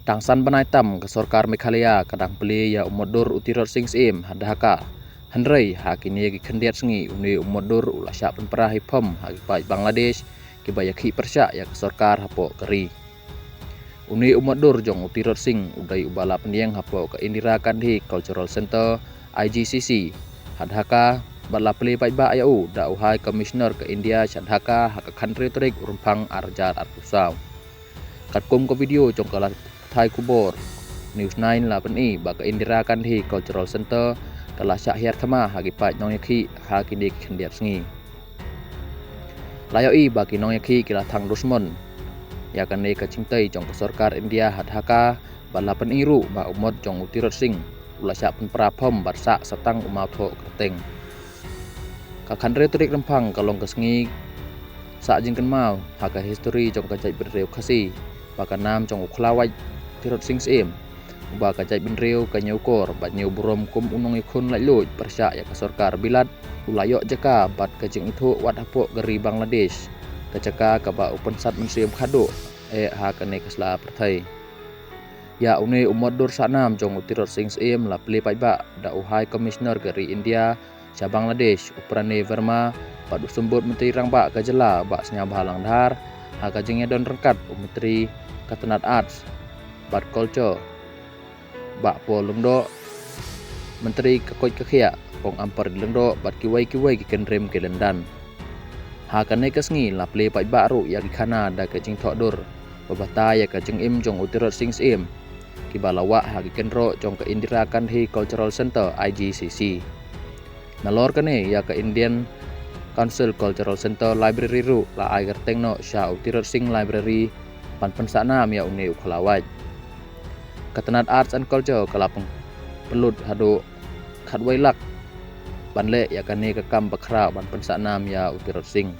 Tangsan Banaitam ke Sorkar Meghalaya kadang peli ya umodur utirot sing sim hadaka Henry hakini gi kendiat sengi uni umodur ulasya penperah hipom hagi pai Bangladesh ki bayaki persya ya ke Sorkar hapo keri uni umodur jong utirot sing udai ubala pendieng hapo ke Indira Gandhi Cultural Center IGCC hadaka bala peli pai ba ayau da uhai Commissioner ke India hadaka hak country terik rumpang arjar arpusau katkum ke video jong kalah Thai Kubor News 9 la peni ba ke Indira Gandhi Cultural Center kalah syahyar thama hagi pai nong yakhi hakini kendiat sengi layoi bagi nong yakhi kila thang dusmon ya kan ne kacingtai jong ke Sorkar India hadhaka bala peniru ba umot jong utirot sing ulasya penprapom barsa satang umatho kerteng kakan retorik rempang kalong kesengi sa jingken mau haka history jong kajai berreu khasi baka nam jong ukhlawai tirot sing sim ba kajai benreu kanyukor bat nyeu burom kum unong ikun lai luj persya ya ke Sorkar bilat ulayok jaka bat kajing itu wat hapo geri Bangladesh kajaka kaba open sat mensium khado ha kane kasla perthai ya une umodur sanam jong utirot sing sim la pli pai ba da uhai Commissioner geri India sa Bangladesh Uprane Verma padu sembut menteri rangba kajela ba snya bahalang dhar ha kajingnya don rengkat menteri Katanat Arts bat culture ba po lungdo menteri kakoi kakhia pong ampar lungdo bat kiwai ki kendrem ke London ha kane kasngi la ple pai ba ru ya ki khana da kajing thodur babata ya kajing im jong utirot sing sim ki balawa ha ki kenro jong ke Indira Gandhi Cultural Center IGCC nalor kane ya ke Indian Council Cultural Center Library ru la ai gertengno sya utirot sing library pan pensana ya une ukhlawaj Katanat Arts and Culture kalapeng pelut hado khatwailak banle ya kane kakam bakra ban pensana ya utirot sing